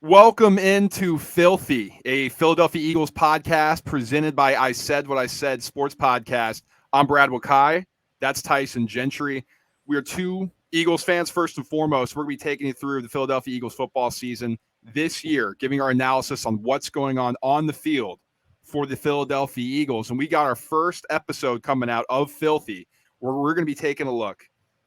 Welcome into Philthy, a Philadelphia Eagles podcast presented by I Said What I Said Sports Podcast. I'm Brad Wakai. That's Tyson Gentry. We are two Eagles fans first and foremost. We're going to be taking you through the Philadelphia Eagles football season this year, giving our analysis on what's going on the field for the Philadelphia Eagles. And we got our first episode coming out of Philthy, where we're going to be taking a look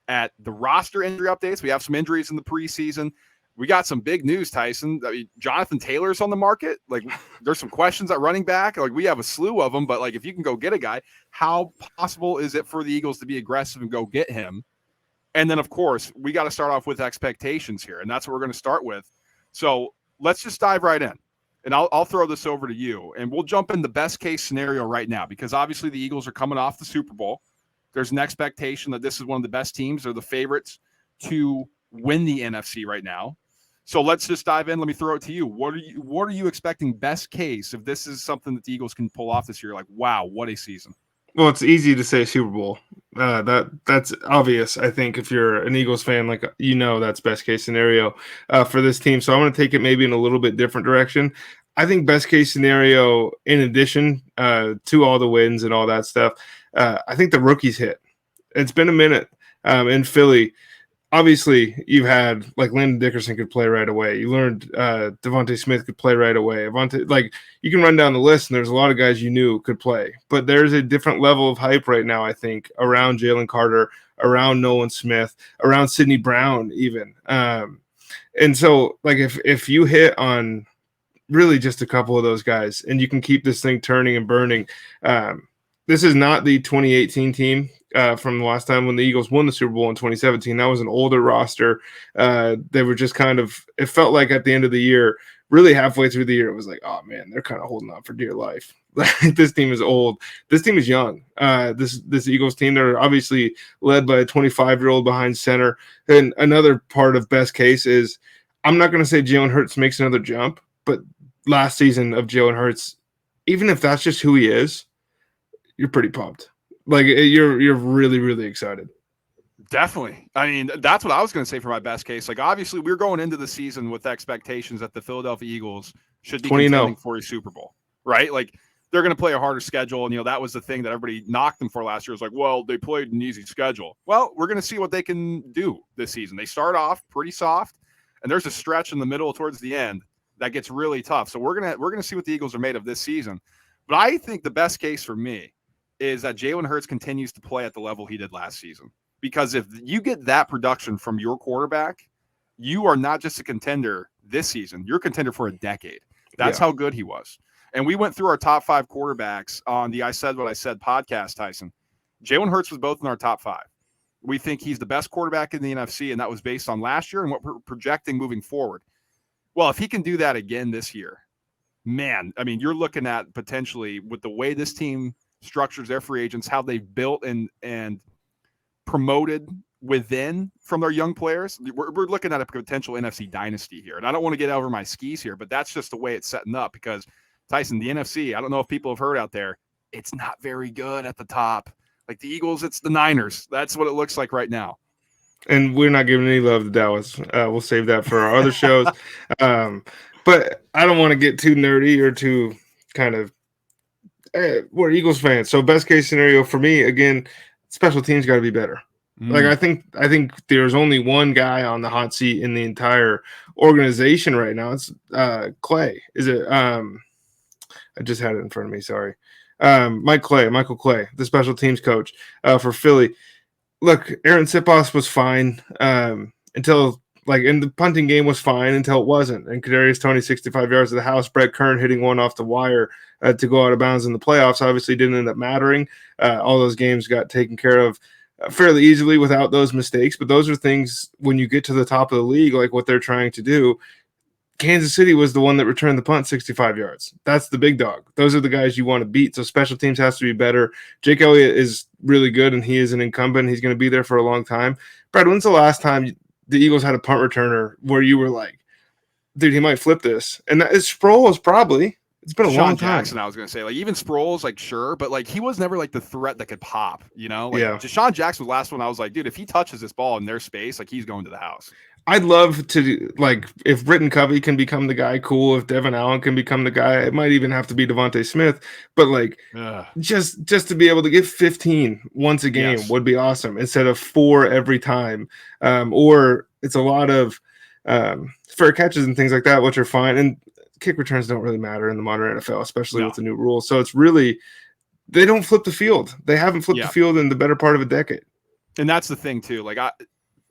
at the roster injury updates. We have some injuries in the preseason. We got some big news, Tyson. I mean, Jonathan Taylor's on the market. Like, there's some questions at running back. Like, we have a slew of them, but like, if you can go get a guy, how possible is it for the Eagles to be aggressive and go get him? And then, of course, we got to start off with expectations here, and that's what we're going to start with. So let's just dive right in, and I'll throw this over to you, and we'll jump in the best case scenario right now, because obviously the Eagles are coming off the Super Bowl. There's an expectation that this is one of the best teams. They're the favorites to win the NFC right now. So let's just dive in. Let me throw it to you. What are you expecting best case if this is something that the Eagles can pull off this year? Like, wow, what a season. Well, it's easy to say Super Bowl. That's obvious. I think if you're an Eagles fan, like that's best case scenario for this team. So I'm going to take it maybe in a little bit different direction. I think best case scenario, in addition to all the wins and all that stuff, I think the rookies hit. It's been a minute in Philly. Obviously, you've had like Landon Dickerson could play right away. You learned Devontae Smith could play right away. You can run down the list, and there's a lot of guys you knew could play. But there's a different level of hype right now, I think, around Jalen Carter, around Nolan Smith, around Sidney Brown even. And so, like, if you hit on really just a couple of those guys and you can keep this thing turning and burning, this is not the 2018 team from the last time when the Eagles won the Super Bowl in 2017. That was an older roster. They were just it felt like at the end of the year, really halfway through the year, it was like, oh man, they're kind of holding on for dear life. This team is old. This team is young. This Eagles team, they're obviously led by a 25-year-old behind center. And another part of best case is, I'm not going to say Jalen Hurts makes another jump, but last season of Jalen Hurts, even if that's just who he is, you're pretty pumped. Like, you're really, really excited. Definitely. I mean, that's what I was going to say for my best case. Like, obviously, we're going into the season with expectations that the Philadelphia Eagles should be contending for a Super Bowl, right? Like, they're going to play a harder schedule. And, that was the thing that everybody knocked them for last year. It was like, well, they played an easy schedule. Well, we're going to see what they can do this season. They start off pretty soft, and there's a stretch in the middle towards the end that gets really tough. So we're going to see what the Eagles are made of this season. But I think the best case for me is that Jalen Hurts continues to play at the level he did last season. Because if you get that production from your quarterback, you are not just a contender this season. You're a contender for a decade. That's how good he was. And we went through our top 5 quarterbacks on the I Said What I Said podcast, Tyson. Jalen Hurts was both in our top 5. We think he's the best quarterback in the NFC, and that was based on last year and what we're projecting moving forward. Well, if he can do that again this year, man, I mean, you're looking at potentially with the way this team structures their free agents, how they've built and promoted within from their young players. We're looking at a potential NFC dynasty here. And I don't want to get over my skis here, but that's just the way it's setting up because, Tyson, the NFC, I don't know if people have heard out there, it's not very good at the top. Like the Eagles, it's the Niners. That's what it looks like right now. And we're not giving any love to Dallas. We'll save that for our other shows. But I don't want to get too nerdy or too kind of we're Eagles fans. So best case scenario for me, again, special teams got to be better. Like I think there's only one guy on the hot seat in the entire organization right now. It's Clay. Is it? I just had it in front of me. Sorry, Michael Clay, the special teams coach for Philly. Look, Aaron Sipos was fine until in the punting game was fine until it wasn't. And Kadarius Toney 65 yards of the house. Brett Kern hitting one off the wire to go out of bounds in the playoffs obviously didn't end up mattering. All those games got taken care of fairly easily without those mistakes. But those are things when you get to the top of the league, like what they're trying to do. Kansas City was the one that returned the punt 65 yards. That's the big dog. Those are the guys you want to beat. So special teams has to be better. Jake Elliott is really good, and he is an incumbent. He's going to be there for a long time. Brad, when's the last time the Eagles had a punt returner where you were like, dude, he might flip this? And that is Sproles probably. It's been a long time. Jackson, I was going to say, even Sproles, sure, but he was never the threat that could pop, Deshaun Jackson was the last one. I was like, dude, if he touches this ball in their space, he's going to the house. I'd love to, like, if Britton Covey can become the guy, cool. If Devin Allen can become the guy, it might even have to be Devontae Smith. But like, just to be able to get 15 once a game would be awesome instead of 4 every time. Or it's a lot of fair catches and things like that, which are fine. And kick returns don't really matter in the modern NFL, especially with the new rules. So it's really, they don't flip the field. They haven't flipped the field in the better part of a decade. And that's the thing too. Like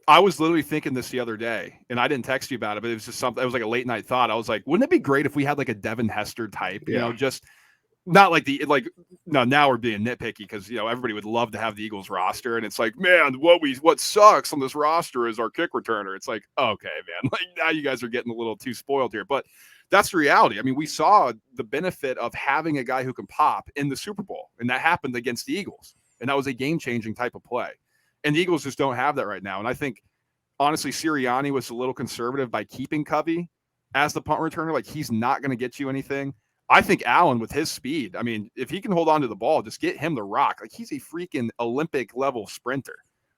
I was literally thinking this the other day, and I didn't text you about it, but it was just something. It was like a late night thought. I was like, wouldn't it be great if we had like a Devin Hester type? You know, just not like now we're being nitpicky because everybody would love to have the Eagles roster, and it's like, man, what sucks on this roster is our kick returner. It's like, okay, man, like now you guys are getting a little too spoiled here, but that's the reality. I mean, we saw the benefit of having a guy who can pop in the Super Bowl, and that happened against the Eagles, and that was a game-changing type of play. And the Eagles just don't have that right now. And I think, honestly, Sirianni was a little conservative by keeping Covey as the punt returner. Like, he's not going to get you anything. I think Allen, with his speed, I mean, if he can hold on to the ball, just get him the rock. Like, he's a freaking Olympic-level sprinter.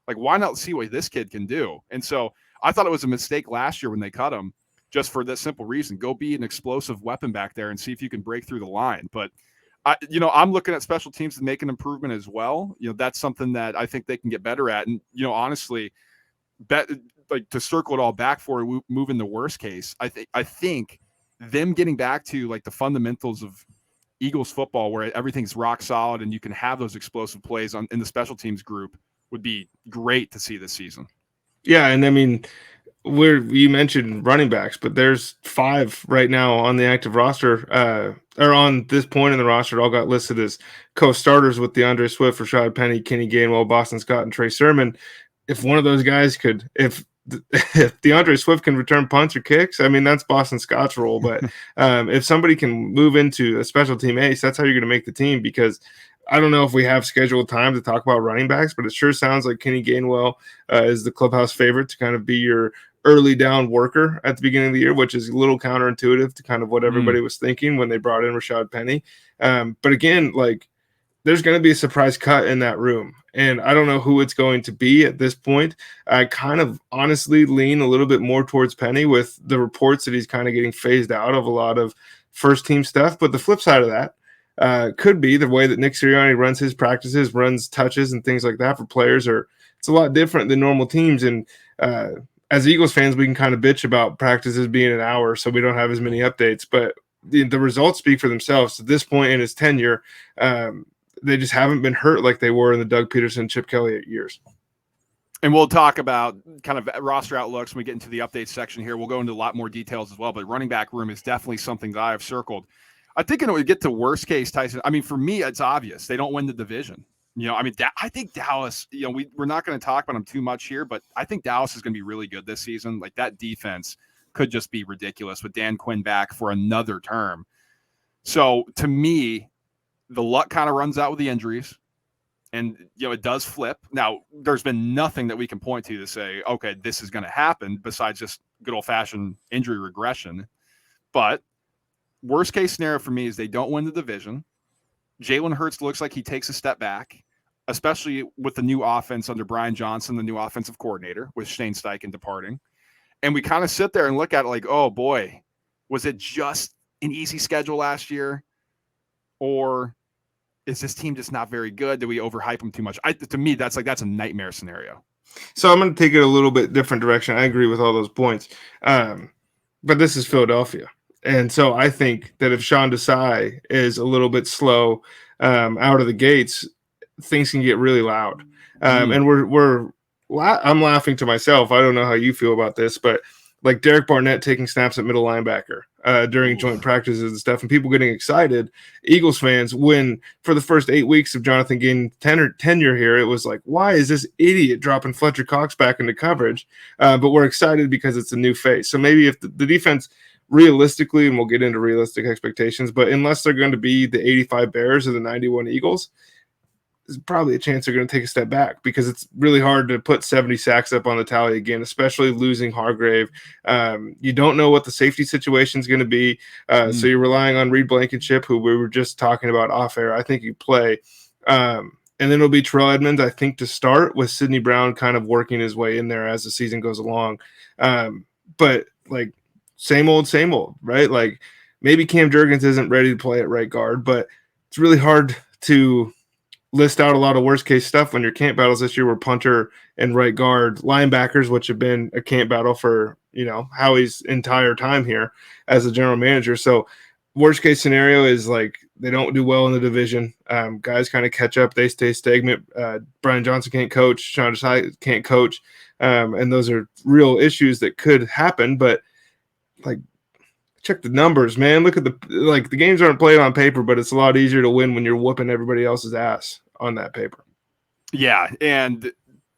Like, why not see what this kid can do? And so I thought it was a mistake last year when they cut him, just for this simple reason. Go be an explosive weapon back there and see if you can break through the line. But I'm looking at special teams to make an improvement as well. That's something that I think they can get better at. And, honestly, to circle it all back for moving the worst case, I think them getting back to like the fundamentals of Eagles football where everything's rock solid and you can have those explosive plays in the special teams group would be great to see this season. Yeah. And I mean, you mentioned running backs, but there's 5 right now on the active roster, or on this point in the roster, all got listed as co-starters with DeAndre Swift, Rashad Penny, Kenny Gainwell, Boston Scott, and Trey Sermon. If one of those guys if DeAndre Swift can return punts or kicks, I mean, that's Boston Scott's role. But if somebody can move into a special team ace, that's how you're going to make the team, because I don't know if we have scheduled time to talk about running backs, but it sure sounds like Kenny Gainwell is the clubhouse favorite to kind of be your early down worker at the beginning of the year, which is a little counterintuitive to kind of what everybody was thinking when they brought in Rashad Penny. But again, like, there's going to be a surprise cut in that room, and I don't know who it's going to be at this point. I kind of honestly lean a little bit more towards Penny with the reports that he's kind of getting phased out of a lot of first team stuff. But the flip side of that could be the way that Nick Sirianni runs his practices, runs touches and things like that for players, it's a lot different than normal teams. And as Eagles fans, we can kind of bitch about practices being an hour, so we don't have as many updates. But the results speak for themselves. At this point in his tenure, they just haven't been hurt like they were in the Doug Peterson, Chip Kelly years. And we'll talk about kind of roster outlooks when we get into the updates section here. We'll go into a lot more details as well. But running back room is definitely something that I have circled. I think when we get to worst case, Tyson, I mean, for me, it's obvious. They don't win the division. I mean, I think Dallas, we're not going to talk about them too much here, but I think Dallas is going to be really good this season. Like, that defense could just be ridiculous with Dan Quinn back for another term. So to me, the luck kind of runs out with the injuries, and, it does flip. Now, there's been nothing that we can point to say, okay, this is going to happen besides just good old fashioned injury regression. But worst case scenario for me is they don't win the division. Jalen Hurts looks like he takes a step back, especially with the new offense under Brian Johnson, the new offensive coordinator, with Shane Steichen departing. And we kind of sit there and look at it like, oh boy, was it just an easy schedule last year? Or is this team just not very good? Did we overhype them too much? To me, that's a nightmare scenario. So I'm going to take it a little bit different direction. I agree with all those points. But this is Philadelphia. And so I think that if Sean Desai is a little bit slow out of the gates, things can get really loud. And I'm laughing to myself. I don't know how you feel about this, but like Derek Barnett taking snaps at middle linebacker during joint practices and stuff, and people getting excited, Eagles fans, when for the first 8 weeks of Jonathan Gaines' tenure here, it was like, why is this idiot dropping Fletcher Cox back into coverage? But we're excited because it's a new face. So maybe if the defense realistically, and we'll get into realistic expectations, but unless they're going to be the 85 Bears or the 91 Eagles, there's probably a chance they're going to take a step back, because it's really hard to put 70 sacks up on the tally again, especially losing Hargrave. You don't know what the safety situation is going to be. So you're relying on Reed Blankenship, who we were just talking about off air. I think you play. and then it'll be Terrell Edmonds, I think, to start, with Sidney Brown kind of working his way in there as the season goes along. But like same old, right? Like maybe Cam Jurgens isn't ready to play at right guard, but it's really hard to list out a lot of worst case stuff when your camp battles this year were punter and right guard, linebackers, which have been a camp battle for, Howie's entire time here as a general manager. So worst case scenario is like they don't do well in the division. Guys kind of catch up. They stay stagnant. Brian Johnson can't coach. Sean Desai can't coach. And those are real issues that could happen. But like, check the numbers, man. Look at the games aren't played on paper, but it's a lot easier to win when you're whooping everybody else's ass on that paper. Yeah, and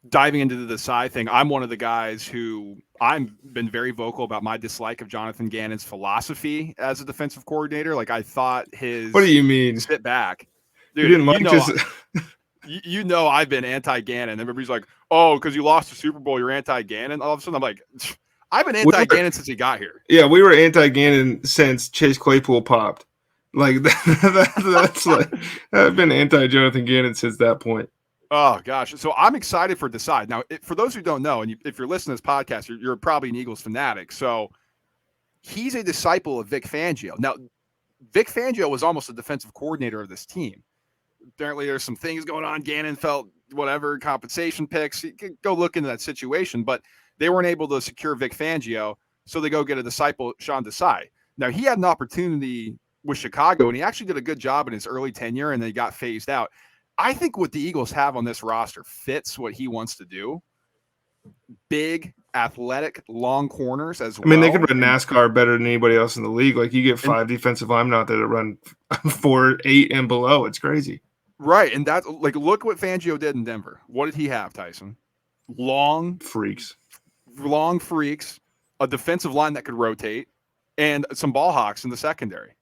diving into the Desai thing, I'm one of the guys who I've been very vocal about my dislike of Jonathan Gannon's philosophy as a defensive coordinator. Like, I thought his What do you mean? Sit back. Dude, you didn't like I've been anti-Gannon. Everybody's like, oh, because you lost the Super Bowl, you're anti-Gannon. All of a sudden, I'm like, I've been anti-Gannon since he got here. Yeah, we were anti-Gannon since Chase Claypool popped. Like, that's like, I've been anti-Jonathan Gannon since that point. Oh, gosh. So I'm excited for Desai. Now, for those who don't know, and if you're listening to this podcast, you're probably an Eagles fanatic. So he's a disciple of Vic Fangio. Now, Vic Fangio was almost a defensive coordinator of this team. Apparently, there's some things going on. Gannon felt whatever, compensation picks. You could go look into that situation, but they weren't able to secure Vic Fangio, so they go get a disciple, Sean Desai. Now, he had an opportunity with Chicago, and he actually did a good job in his early tenure, and then he got phased out. I think what the Eagles have on this roster fits what he wants to do. Big, athletic, long corners as well. I mean, they could run NASCAR better than anybody else in the league. Like, you get 5 defensive linemen out there that run 4, 8, and below. It's crazy. Right, and that's like, look what Fangio did in Denver. What did he have, Tyson? Long freaks, a defensive line that could rotate, and some ball hawks in the secondary.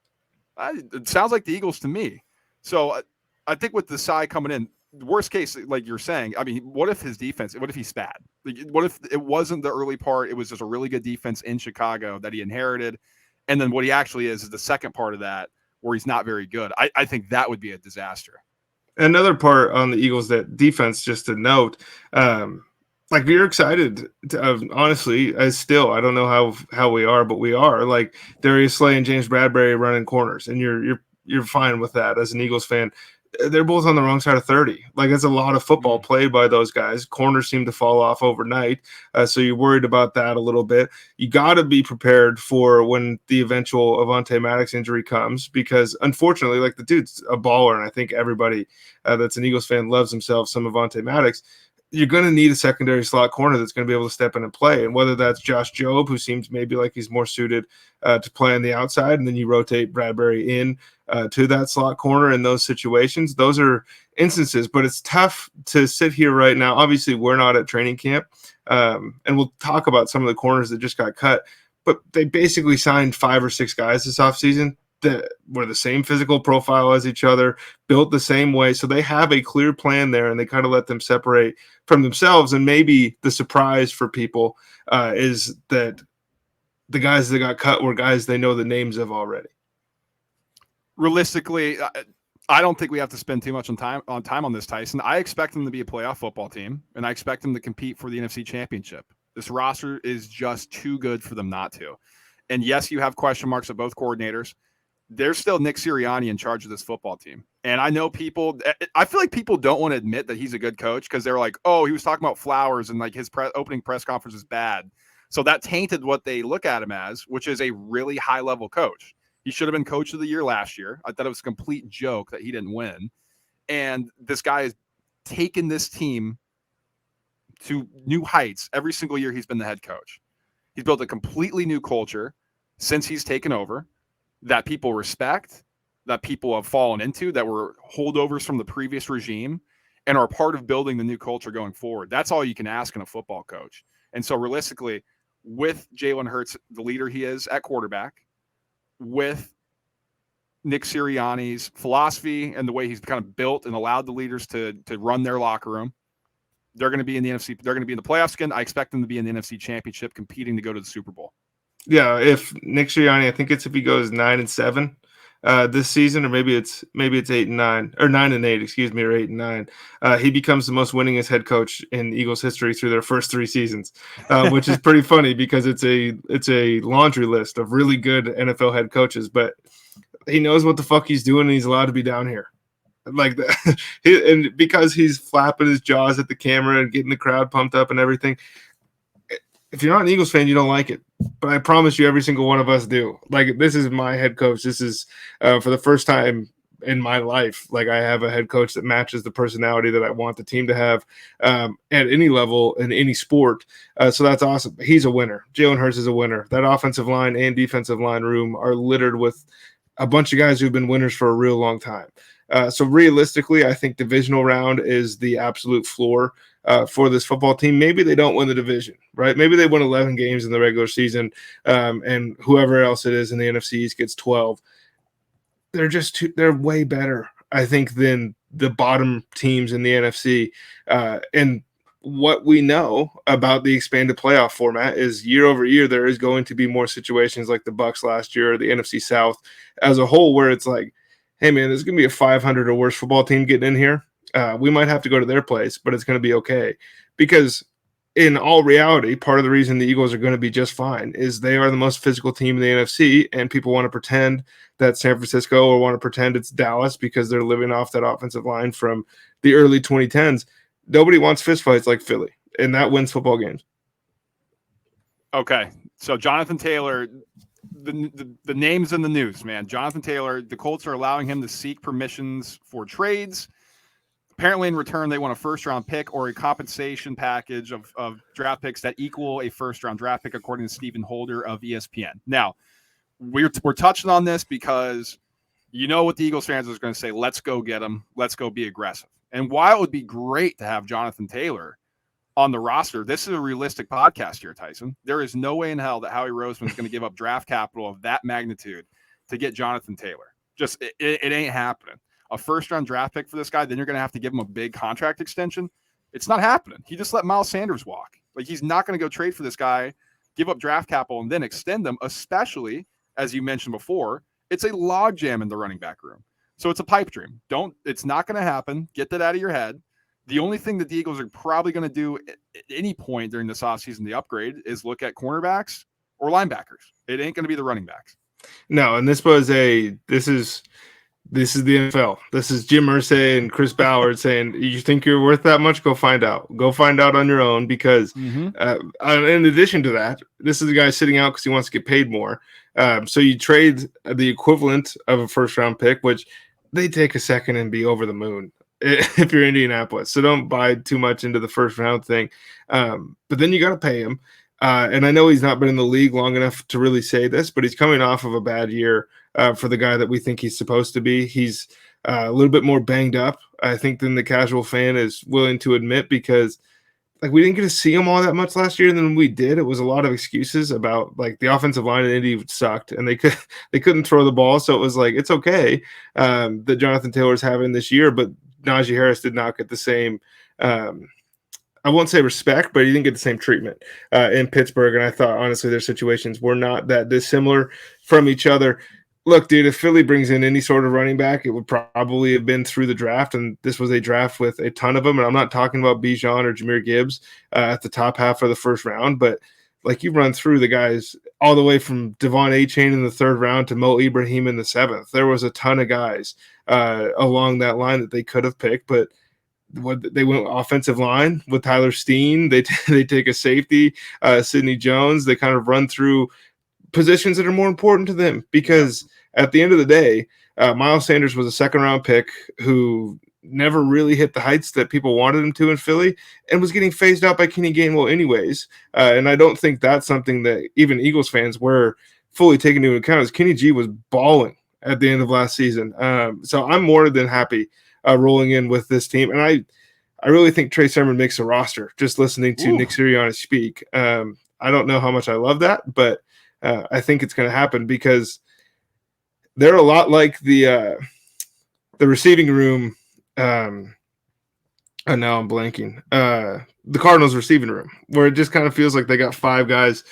It sounds like the Eagles to me. So I think with Desai coming in, worst case, like you're saying, I mean, what if his defense, what if he's bad? Like, what if it wasn't the early part, it was just a really good defense in Chicago that he inherited, and then what he actually is the second part of that, where he's not very good. I think that would be a disaster. Another part on the Eagles, that defense, just to note, like, you're excited to, honestly, I don't know how we are, but we are. Like, Darius Slay and James Bradbury running corners, and you're fine with that as an Eagles fan. They're both on the wrong side of 30. Like, it's a lot of football played by those guys. Corners seem to fall off overnight, so you're worried about that a little bit. You got to be prepared for when the eventual Avonte Maddox injury comes, because unfortunately, like, the dude's a baller, and I think everybody that's an Eagles fan loves himself some Avonte Maddox. You're going to need a secondary slot corner that's going to be able to step in and play. And whether that's Josh Jobe, who seems maybe like he's more suited to play on the outside, and then you rotate Bradbury in to that slot corner in those situations. Those are instances, but it's tough to sit here right now. Obviously, we're not at training camp, and we'll talk about some of the corners that just got cut, but they basically signed 5 or 6 guys this offseason that were the same physical profile as each other, built the same way. So they have a clear plan there, and they kind of let them separate from themselves. And maybe the surprise for people is that the guys that got cut were guys they know the names of already. Realistically, I don't think we have to spend too much time on this, Tyson. I expect them to be a playoff football team, and I expect them to compete for the NFC Championship. This roster is just too good for them not to. And yes, you have question marks at both coordinators. There's still Nick Sirianni in charge of this football team. And I know I feel like people don't want to admit that he's a good coach because they're like, oh, he was talking about Flowers and like his opening press conference is bad. So that tainted what they look at him as, which is a really high level coach. He should have been coach of the year last year. I thought it was a complete joke that he didn't win. And this guy has taken this team to new heights every single year he's been the head coach. He's built a completely new culture since he's taken over that people respect, that people have fallen into, that were holdovers from the previous regime and are part of building the new culture going forward. That's all you can ask in a football coach. And so realistically, with Jalen Hurts, the leader he is at quarterback, with Nick Sirianni's philosophy and the way he's kind of built and allowed the leaders to run their locker room, they're going to be in the NFC. They're going to be in the playoffs again. I expect them to be in the NFC Championship, competing to go to the Super Bowl. Yeah, if Nick Sirianni, I think it's if he goes 9-7, this season, or maybe it's 8-9 or 9-8, excuse me, or 8-9. He becomes the most winningest head coach in Eagles history through their first 3 seasons, which is pretty funny because it's a laundry list of really good NFL head coaches, but he knows what the fuck he's doing and he's allowed to be down here. Like that, and because he's flapping his jaws at the camera and getting the crowd pumped up and everything. If you're not an Eagles fan, you don't like it. But I promise you, every single one of us do. Like, this is my head coach. This is for the first time in my life. Like, I have a head coach that matches the personality that I want the team to have at any level in any sport. So that's awesome. He's a winner. Jalen Hurts is a winner. That offensive line and defensive line room are littered with a bunch of guys who've been winners for a real long time. So realistically, I think divisional round is the absolute floor for this football team. Maybe they don't win the division, right? Maybe they win 11 games in the regular season, and whoever else it is in the NFC East gets 12. They're way better, I think, than the bottom teams in the NFC. And what we know about the expanded playoff format is year over year, there is going to be more situations like the Bucs last year, or the NFC South as a whole, where it's like, hey, man, there's going to be a 500 or worse football team getting in here. We might have to go to their place, but it's going to be okay. Because in all reality, part of the reason the Eagles are going to be just fine is they are the most physical team in the NFC, and people want to pretend that San Francisco or want to pretend it's Dallas because they're living off that offensive line from the early 2010s. Nobody wants fistfights like Philly, and that wins football games. Okay, so Jonathan Taylor – the names in the news, man. Jonathan Taylor, the Colts are allowing him to seek permissions for trades. Apparently, in return, they want a first-round pick or a compensation package of draft picks that equal a first-round draft pick, according to Stephen Holder of ESPN. Now, we're touching on this because you know what the Eagles fans are going to say, let's go get him. Let's go be aggressive. And while it would be great to have Jonathan Taylor on the roster, this is a realistic podcast here, Tyson. There is no way in hell that Howie Roseman is going to give up draft capital of that magnitude to get Jonathan Taylor. Just it ain't happening. A first-round draft pick for this guy, then you're going to have to give him a big contract extension. It's not happening. He just let Miles Sanders walk. Like, he's not going to go trade for this guy, give up draft capital, and then extend them, especially, as you mentioned before, it's a logjam in the running back room. So it's a pipe dream. It's not going to happen. Get that out of your head. The only thing that the Eagles are probably going to do at any point during this offseason, the upgrade, is look at cornerbacks or linebackers. It ain't going to be the running backs. No, and this is the NFL. This is Jim Irsay and Chris Ballard saying, you think you're worth that much? Go find out. Go find out on your own, because in addition to that, this is the guy sitting out because he wants to get paid more. So you trade the equivalent of a first-round pick, which they take a second and be over the moon if you're Indianapolis. So don't buy too much into the first-round thing. But then you got to pay him. And I know he's not been in the league long enough to really say this, but he's coming off of a bad year for the guy that we think he's supposed to be. He's a little bit more banged up, I think, than the casual fan is willing to admit, because like we didn't get to see him all that much last year. And then when we did, it was a lot of excuses about like the offensive line in Indy sucked and they couldn't throw the ball. So it was like, it's okay that Jonathan Taylor's having this year, but Najee Harris did not get the same I won't say respect, but he didn't get the same treatment in Pittsburgh. And I thought, honestly, their situations were not that dissimilar from each other. Look, dude, if Philly brings in any sort of running back, it would probably have been through the draft. And this was a draft with a ton of them. And I'm not talking about Bijan or Jahmyr Gibbs at the top half of the first round, but like you run through the guys all the way from Devon Achane in the third round to Mo Ibrahim in the seventh. There was a ton of guys along that line that they could have picked, but they went offensive line with Tyler Steen. They take a safety, Sidney Jones. They kind of run through positions that are more important to them, because at the end of the day, Miles Sanders was a second-round pick who never really hit the heights that people wanted him to in Philly and was getting phased out by Kenny Gainwell anyways. And I don't think that's something that even Eagles fans were fully taking into account, as Kenny G was balling at the end of last season. So I'm more than happy rolling in with this team. And I really think Trey Sermon makes a roster, just listening to Nick Sirianni speak. I don't know how much I love that, but I think it's going to happen, because they're a lot like the receiving room. And now I'm blanking. the Cardinals receiving room, where it just kind of feels like they got 5 guys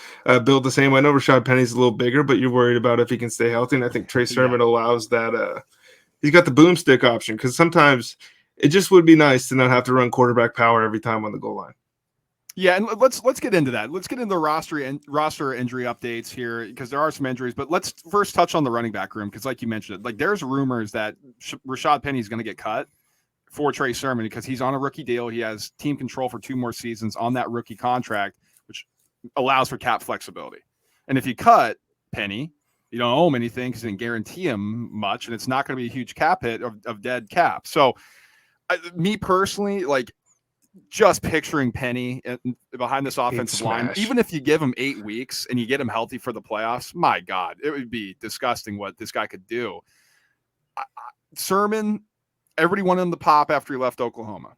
built the same way. I know Rashad Penny's a little bigger, but you're worried about if he can stay healthy. And I think Trey Sermon allows that. He's got the boomstick option, because sometimes it just would be nice to not have to run quarterback power every time on the goal line. Yeah, and let's get into that. Let's get into the roster injury updates here, because there are some injuries. But let's first touch on the running back room, because like you mentioned, like there's rumors that Rashad Penny is going to get cut for Trey Sermon because he's on a rookie deal. He has team control for 2 more seasons on that rookie contract, which allows for cap flexibility. And if you cut Penny, you don't owe him anything because you didn't guarantee him much, and it's not going to be a huge cap hit of dead cap. So, me personally, like, just picturing Penny behind this offensive line, even if you give him 8 weeks and you get him healthy for the playoffs, my God, it would be disgusting what this guy could do. Sermon, everybody wanted him to pop after he left Oklahoma.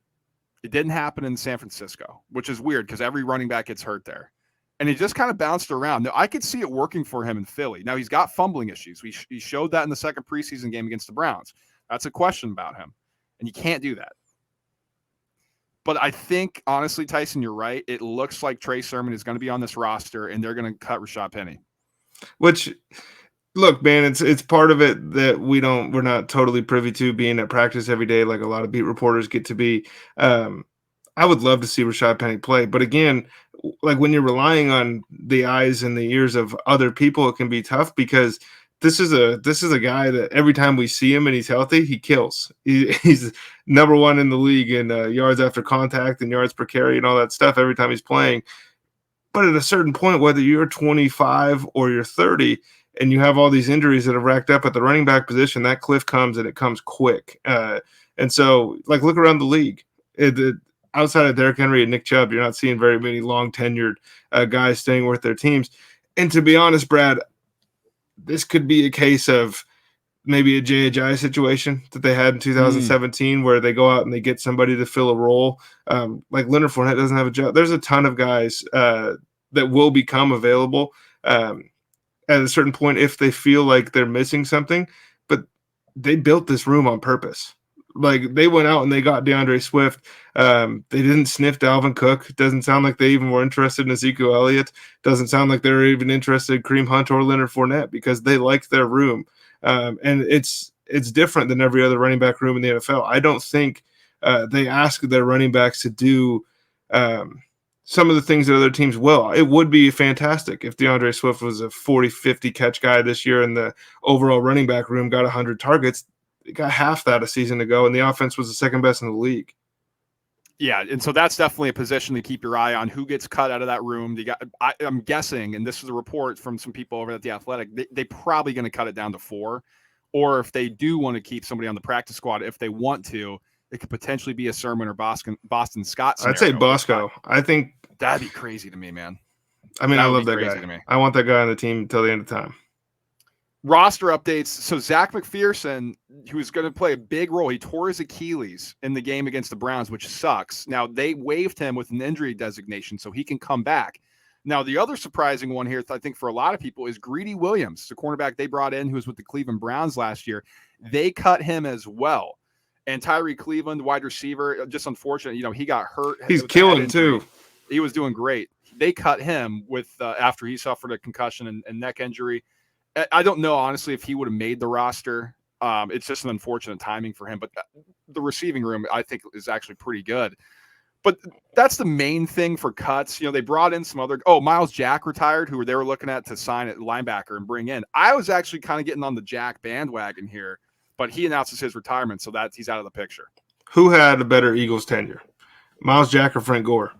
It didn't happen in San Francisco, which is weird because every running back gets hurt there. And he just kind of bounced around. Now, I could see it working for him in Philly. Now, he's got fumbling issues. He showed that in the second preseason game against the Browns. That's a question about him. And you can't do that. But I think, honestly, Tyson, you're right. It looks like Trey Sermon is going to be on this roster, and they're going to cut Rashad Penny. Which, look, man, it's part of it that we're not totally privy to, being at practice every day like a lot of beat reporters get to be. I would love to see Rashad Penny play, but again, like when you're relying on the eyes and the ears of other people, it can be tough, because this is a guy that every time we see him and he's healthy, he kills. He's number 1 in the league in yards after contact and yards per carry and all that stuff every time he's playing. But at a certain point, whether you're 25 or you're 30 and you have all these injuries that have racked up at the running back position, that cliff comes, and it comes quick. And so, like, look around the league. Outside of Derrick Henry and Nick Chubb, you're not seeing very many long-tenured guys staying with their teams. And to be honest, Brad, this could be a case of maybe a J.J. situation that they had in 2017 where they go out and they get somebody to fill a role. Like Leonard Fournette doesn't have a job. There's a ton of guys that will become available at a certain point if they feel like they're missing something. But they built this room on purpose. Like, they went out and they got DeAndre Swift. They didn't sniff Dalvin Cook. It doesn't sound like they even were interested in Ezekiel Elliott. Doesn't sound like they're even interested in Kareem Hunt or Leonard Fournette, because they liked their room. And it's different than every other running back room in the NFL. I don't think they ask their running backs to do some of the things that other teams will. It would be fantastic if DeAndre Swift was a 40, 50 catch guy this year and the overall running back room got 100 targets. It got half that a season ago, and the offense was the second best in the league. Yeah, and so that's definitely a position to keep your eye on. Who gets cut out of that room? I'm guessing, and this is a report from some people over at The Athletic, they probably going to cut it down to 4. Or if they do want to keep somebody on the practice squad, if they want to, it could potentially be a Sermon or Boston Scott scenario. I'd say Bosco. I think that'd be crazy to me, man. I mean, I love that guy. I want that guy on the team until the end of time. Roster updates. So Zach McPherson, who's going to play a big role, he tore his Achilles in the game against the Browns, which sucks. Now, they waived him with an injury designation so he can come back. Now, the other surprising one here, I think, for a lot of people is Greedy Williams, the cornerback they brought in who was with the Cleveland Browns last year. They cut him as well. And Tyree Cleveland, wide receiver, just unfortunate. He got hurt. He's killing too. He was doing great. They cut him with after he suffered a concussion and neck injury. I don't know, honestly, if he would have made the roster. It's just an unfortunate timing for him. But the receiving room, I think, is actually pretty good. But that's the main thing for cuts. They brought in some other – Miles Jack retired, who they were looking at to sign at linebacker and bring in. I was actually kind of getting on the Jack bandwagon here, but he announces his retirement, so that he's out of the picture. Who had a better Eagles tenure, Miles Jack or Frank Gore?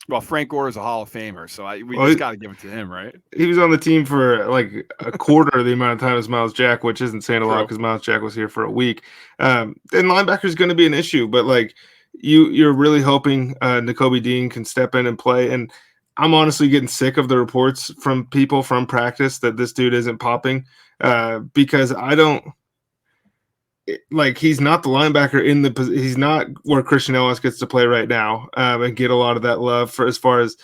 Well, Frank Gore is a Hall of Famer, so we just got to give it to him, right? He was on the team for like a quarter of the amount of time as Miles Jack, which isn't saying a lot because Miles Jack was here for a week. And linebacker is going to be an issue, but like you're really hoping Nakobe Dean can step in and play. And I'm honestly getting sick of the reports from people from practice that this dude isn't popping because I don't. Like, he's not the linebacker he's not where Christian Ellis gets to play right now and get a lot of that love for as far as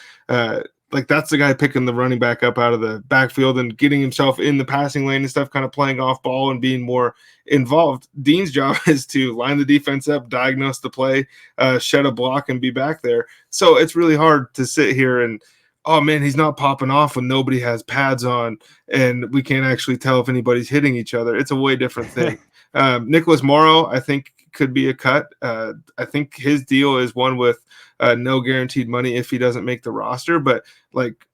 like that's the guy picking the running back up out of the backfield and getting himself in the passing lane and stuff, kind of playing off ball and being more involved. Dean's job is to line the defense up, diagnose the play, shed a block, and be back there. So it's really hard to sit here and, oh man, he's not popping off when nobody has pads on and we can't actually tell if anybody's hitting each other. It's a way different thing. Nicholas Morrow, I think, could be a cut. I think his deal is one with no guaranteed money if he doesn't make the roster. But like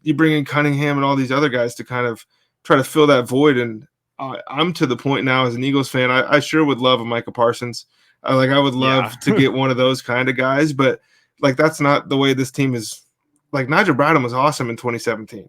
you bring in Cunningham and all these other guys to kind of try to fill that void. And I'm to the point now as an Eagles fan, I sure would love a Micah Parsons. I would love to get one of those kind of guys, but like that's not the way this team is. Like Nigel Bradham was awesome in 2017.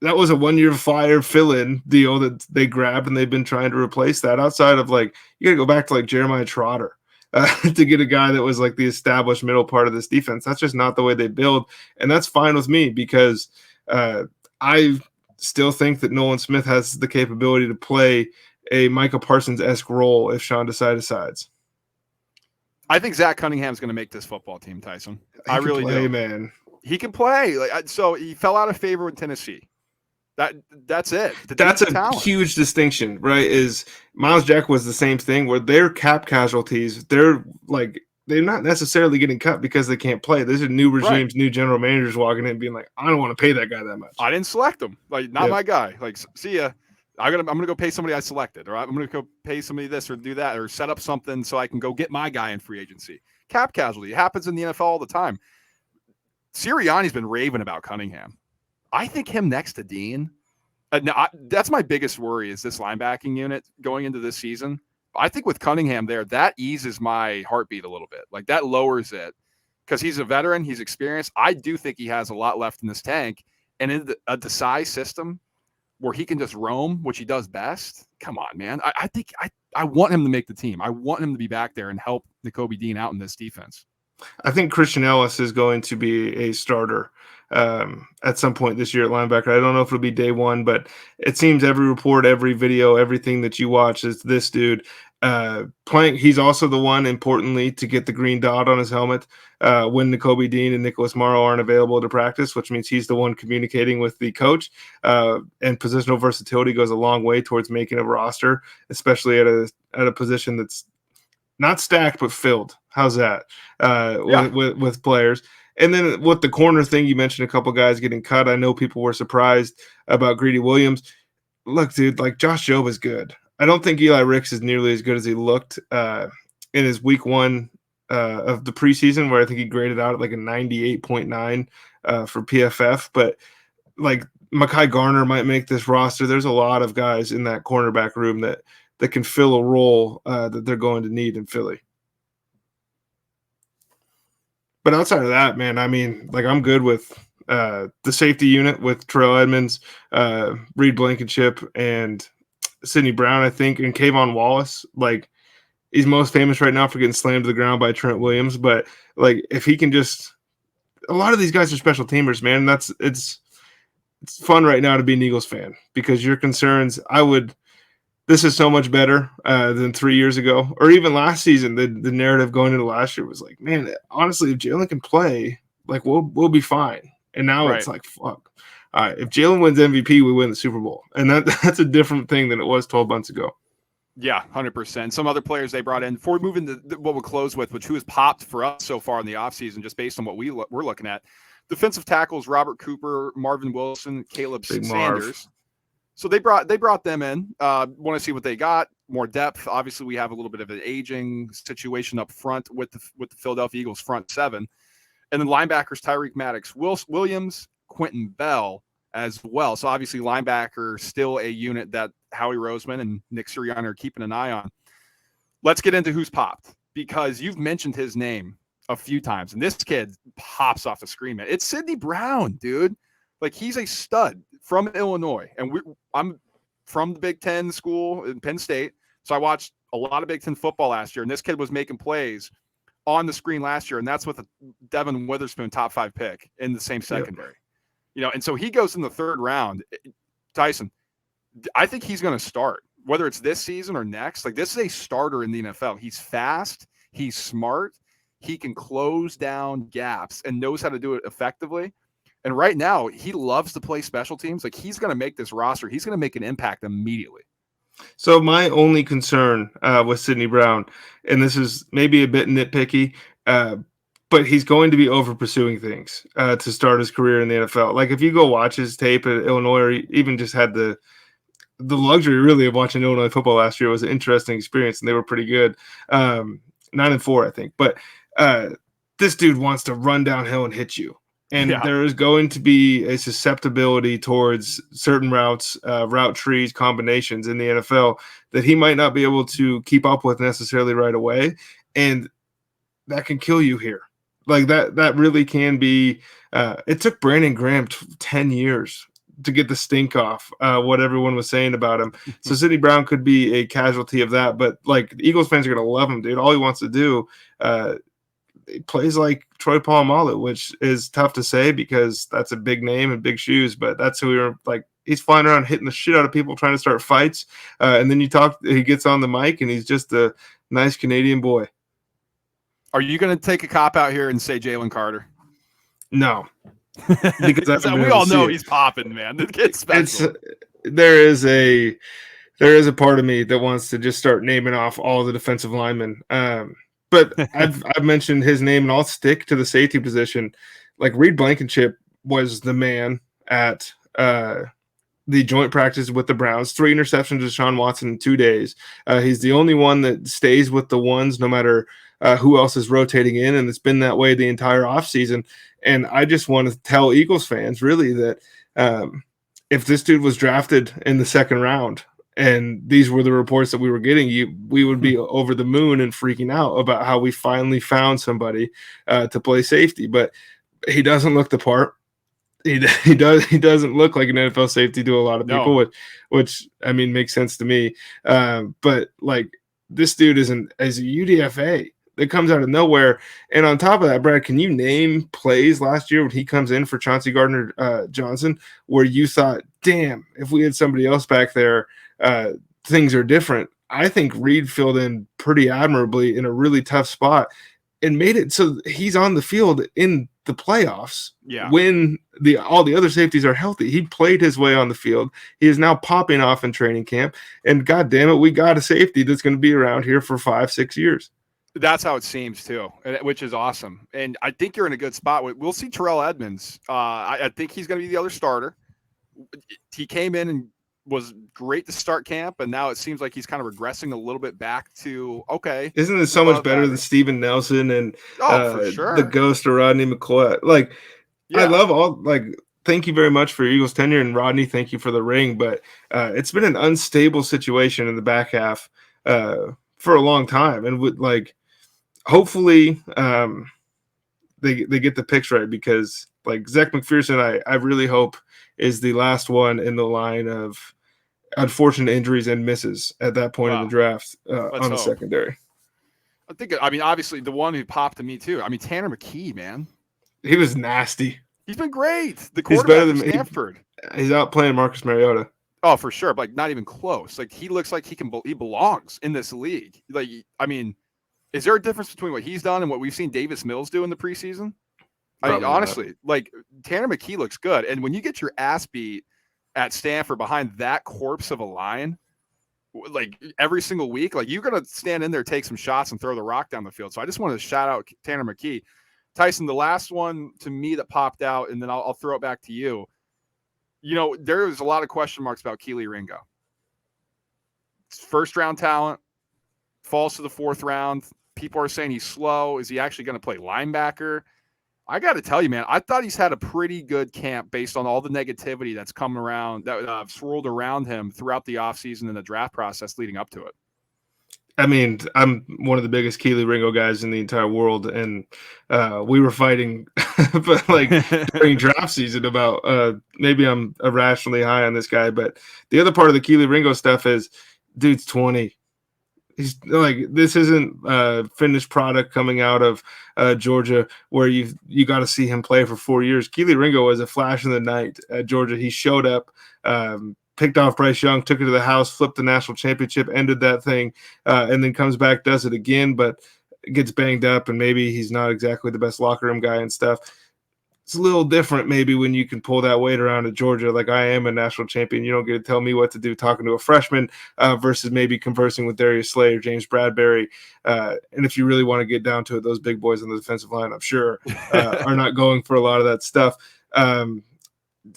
That was a 1-year flyer fill-in deal that they grabbed, and they've been trying to replace that. Outside of like, you got to go back to like Jeremiah Trotter to get a guy that was like the established middle part of this defense. That's just not the way they build, and that's fine with me because I still think that Nolan Smith has the capability to play a Micah Parsons-esque role if Sean Desai decides. I think Zach Cunningham's going to make this football team, Tyson. I really do. Man. He can play. So he fell out of favor with Tennessee. That's it. That's a huge distinction, right? Is Miles Jack was the same thing where they're cap casualties. They're not necessarily getting cut because they can't play. These are new regimes, new general managers walking in being like, I don't want to pay that guy that much. I didn't select him. Like, not my guy. Like, see ya. I'm gonna go pay somebody I selected, or I'm gonna go pay somebody this or do that, or set up something so I can go get my guy in free agency. Cap casualty. It happens in the NFL all the time. Sirianni's been raving about Cunningham. I think him next to Dean. That's my biggest worry is this linebacking unit going into this season. I think with Cunningham there, that eases my heartbeat a little bit. Like that lowers it because he's a veteran, he's experienced. I do think he has a lot left in this tank, and in a Desai system where he can just roam, which he does best. Come on, man. I think I want him to make the team. I want him to be back there and help Nakobe Dean out in this defense. I think Christian Ellis is going to be a starter at some point this year at linebacker. I don't know if it'll be day one, but it seems every report, every video, everything that you watch is this dude playing. He's also the one, importantly, to get the green dot on his helmet when Nakobe Dean and Nicholas Morrow aren't available to practice, which means he's the one communicating with the coach. And positional versatility goes a long way towards making a roster, especially at a position that's not stacked but filled. How's that with players? And then with the corner thing, you mentioned a couple guys getting cut. I know people were surprised about Greedy Williams. Look, dude, like Josh Jobe is good. I don't think Eli Ricks is nearly as good as he looked in his week one of the preseason, where I think he graded out at like a 98.9 for PFF. But like Mekhi Garner might make this roster. There's a lot of guys in that cornerback room that can fill a role that they're going to need in Philly. But outside of that, man, I mean, like I'm good with the safety unit with Terrell Edmonds, Reed Blankenship, and Sidney Brown, I think, and Kayvon Wallace. Like he's most famous right now for getting slammed to the ground by Trent Williams. But like if he can just – a lot of these guys are special teamers, man. It's fun right now to be an Eagles fan because your concerns – this is so much better than 3 years ago, or even last season. The narrative going into last year was like, man, honestly, if Jalen can play, like we'll be fine. And now it's like, fuck. All right, if Jalen wins MVP, we win the Super Bowl, and that's a different thing than it was 12 months ago. Yeah, 100%. Some other players they brought in before we move into what we'll close with, which who has popped for us so far in the offseason, just based on what we're looking at. Defensive tackles: Robert Cooper, Marvin Wilson, Caleb Sanders. So they brought them in. Want to see what they got, more depth. Obviously, we have a little bit of an aging situation up front with the Philadelphia Eagles front seven, and then linebackers Tyreek Maddox, Williams, Quentin Bell as well. So obviously, linebacker still a unit that Howie Roseman and Nick Sirianni are keeping an eye on. Let's get into who's popped because you've mentioned his name a few times, and this kid pops off the screen, man. It's Sidney Brown, dude. Like he's a stud from Illinois, and I'm from the Big Ten school in Penn State, so I watched a lot of Big Ten football last year, and this kid was making plays on the screen last year, and that's with a Devin Witherspoon top 5 pick in the same secondary. Yep. And so he goes in the third round. Tyson, I think he's going to start, whether it's this season or next. Like this is a starter in the NFL. He's fast, he's smart, he can close down gaps, and knows how to do it effectively. And right now, he loves to play special teams. Like, he's going to make this roster. He's going to make an impact immediately. So my only concern with Sidney Brown, and this is maybe a bit nitpicky, but he's going to be over pursuing things to start his career in the NFL. Like if you go watch his tape at Illinois, or even just had the luxury really of watching Illinois football last year, was an interesting experience, and they were pretty good. 9-4, I think. But this dude wants to run downhill and hit you. And there is going to be a susceptibility towards certain routes, route trees, combinations in the NFL that he might not be able to keep up with necessarily right away. And that can kill you here. Like that really can be. It took Brandon Graham 10 years to get the stink off what everyone was saying about him. So Sidney Brown could be a casualty of that. But like the Eagles fans are going to love him, dude. All he wants to do he plays like Troy Polamalu, which is tough to say because that's a big name and big shoes, but that's who we were like. He's flying around hitting the shit out of people trying to start fights. And then he gets on the mic and he's just a nice Canadian boy. Are you going to take a cop out here and say Jalen Carter? No, because we all know he's popping, man. The kid's special. There is a part of me that wants to just start naming off all the defensive linemen. But I've mentioned his name, and I'll stick to the safety position. Like Reed Blankenship was the man at the joint practice with the Browns. 3 interceptions to Deshaun Watson in 2 days. He's the only one that stays with the ones no matter who else is rotating in, and it's been that way the entire offseason. And I just want to tell Eagles fans really that if this dude was drafted in the second round, and these were the reports that we were getting, we would be over the moon and freaking out about how we finally found somebody to play safety. But he doesn't look the part. He doesn't look like an NFL safety to a lot of people, which I mean makes sense to me. But like this dude is a UDFA that comes out of nowhere. And on top of that, Brad, can you name plays last year when he comes in for Chauncey Gardner-Johnson where you thought, damn, if we had somebody else back there, things are different? I think Reed filled in pretty admirably in a really tough spot and made it so he's on the field in the playoffs when all the other safeties are healthy. He played his way on the field. He is now popping off in training camp. And God damn it, we got a safety that's going to be around here for 5-6 years. That's how it seems too, which is awesome. And I think you're in a good spot. We'll see Terrell Edmonds. I think he's going to be the other starter. He came in and was great to start camp, and now it seems like he's kind of regressing a little bit back to okay. Isn't it so much better than Steven Nelson and for sure. the ghost of Rodney McCoy? Like, I love all thank you very much for your Eagles tenure, and Rodney, thank you for the ring. But it's been an unstable situation in the back half for a long time, and with hopefully they get the picks right, because like Zach McPherson, I really hope is the last one in the line of unfortunate injuries and misses at that point in the draft on the secondary. I mean, obviously the one who popped to me too. I mean, Tanner McKee, man. He was nasty. He's been great. The quarterback of Stanford. He's out playing Marcus Mariota. Oh, for sure. But not even close. Like he looks like he belongs in this league. Like, I mean, is there a difference between what he's done and what we've seen Davis Mills do in the preseason? I mean, honestly, like Tanner McKee looks good. And when you get your ass beat at Stanford behind that corpse of a line, like every single week, like you're going to stand in there, take some shots and throw the rock down the field. So I just wanted to shout out Tanner McKee. Tyson, the last one to me that popped out, and then I'll throw it back to you. You know, there was a lot of question marks about Kelee Ringo. First round talent, falls to the 4th round. People are saying he's slow. Is he actually going to play linebacker? I got to tell you, man, I thought he's had a pretty good camp based on all the negativity that's come around, that swirled around him throughout the offseason and the draft process leading up to it. I mean, I'm one of the biggest Kelee Ringo guys in the entire world, and we were fighting but during draft season about maybe I'm irrationally high on this guy. But the other part of the Kelee Ringo stuff is, dude's 20. He's like, this isn't finished product coming out of Georgia where you got to see him play for 4 years. Kelee Ringo was a flash in the night at Georgia. He showed up, picked off Bryce Young, took it to the house, flipped the national championship, ended that thing, and then comes back, does it again, but gets banged up, and maybe he's not exactly the best locker room guy and stuff. it's a little different maybe when you can pull that weight around at Georgia. Like, I am a national champion. You don't get to tell me what to do talking to a freshman versus maybe conversing with Darius Slay or James Bradbury. And if you really want to get down to it, those big boys on the defensive line, I'm sure, are not going for a lot of that stuff.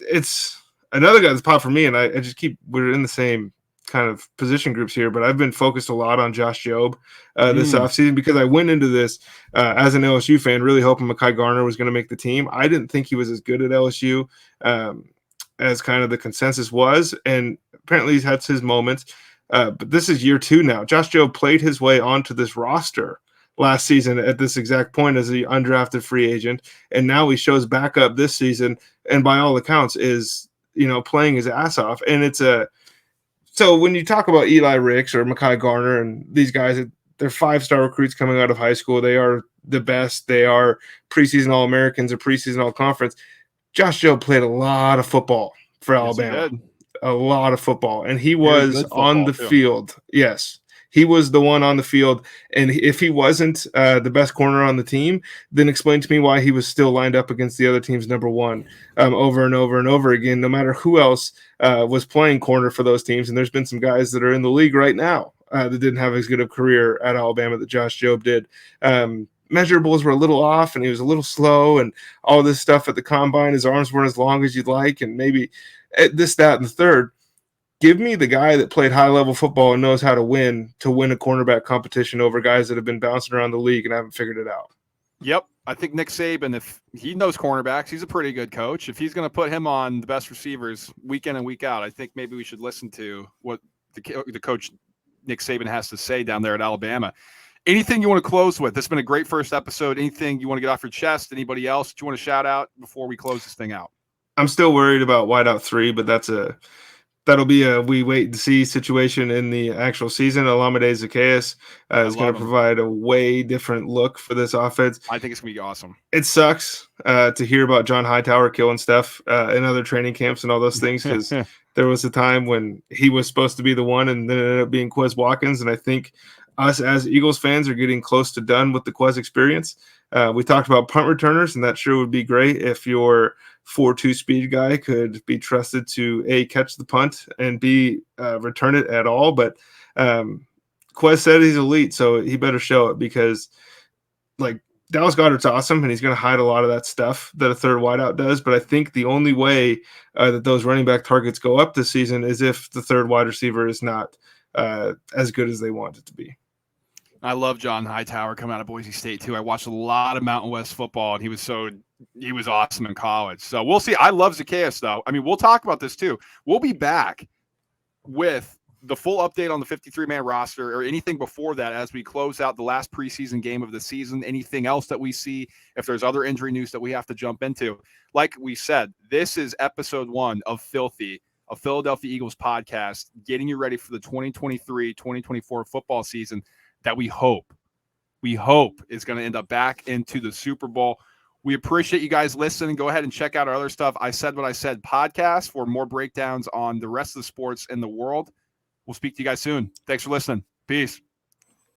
It's another guy that's popped for me, and I just we're in the same kind of position groups here, but I've been focused a lot on Josh Jobe this offseason because I went into this as an LSU fan really hoping Mekhi Garner was going to make the team. I didn't think he was as good at LSU as kind of the consensus was, and apparently he's had his moments. But this is year 2 now. Josh Jobe played his way onto this roster last season at this exact point as an undrafted free agent, and now he shows back up this season, and by all accounts is playing his ass off. And so when you talk about Eli Ricks or Mekhi Garner and these guys, they're 5-star recruits coming out of high school. They are the best. They are preseason All-Americans or preseason All-Conference. Josh Jobe played a lot of football for Alabama. A lot of football. And he was on the field. Yes. He was the one on the field. And if he wasn't the best corner on the team, then explain to me why he was still lined up against the other team's number 1 over and over and over again, no matter who else was playing corner for those teams. And there's been some guys that are in the league right now that didn't have as good a career at Alabama that Josh Jobe did. Measurables were a little off, and he was a little slow, and all this stuff at the combine. His arms weren't as long as you'd like, and maybe this, that, and the third. Give me the guy that played high-level football and knows how to win a cornerback competition over guys that have been bouncing around the league and haven't figured it out. Yep. I think Nick Saban, if he knows cornerbacks, he's a pretty good coach. If he's going to put him on the best receivers week in and week out, I think maybe we should listen to what the coach Nick Saban has to say down there at Alabama. Anything you want to close with? This has been a great first episode. Anything you want to get off your chest? Anybody else that you want to shout out before we close this thing out? I'm still worried about wideout 3, but that'll be a we wait and see situation in the actual season. Olamide Zaccheaus is going to provide a way different look for this offense. I think it's going to be awesome. It sucks to hear about John Hightower killing Steph in other training camps and all those things, because there was a time when he was supposed to be the one, and then it ended up being Quez Watkins. And I think us as Eagles fans are getting close to done with the Quez experience. We talked about punt returners, and that sure would be great if your 4.2 speed guy could be trusted to A, catch the punt, and B, return it at all. But Quez said he's elite, so he better show it, because like Dallas Goedert's awesome, and he's going to hide a lot of that stuff that a third wideout does. But I think the only way that those running back targets go up this season is if the third wide receiver is not as good as they want it to be. I love John Hightower coming out of Boise State too. I watched a lot of Mountain West football, and he was awesome in college. So we'll see. I love Zaccheaus though. I mean, we'll talk about this too. We'll be back with the full update on the 53-man roster or anything before that as we close out the last preseason game of the season. Anything else that we see, if there's other injury news that we have to jump into. Like we said, this is episode 1 of Philthy, a Philadelphia Eagles podcast, getting you ready for the 2023-2024 football season that we hope is going to end up back into the Super Bowl. We appreciate you guys listening. Go ahead and check out our other stuff. I Said What I Said podcast for more breakdowns on the rest of the sports in the world. We'll speak to you guys soon. Thanks for listening. Peace.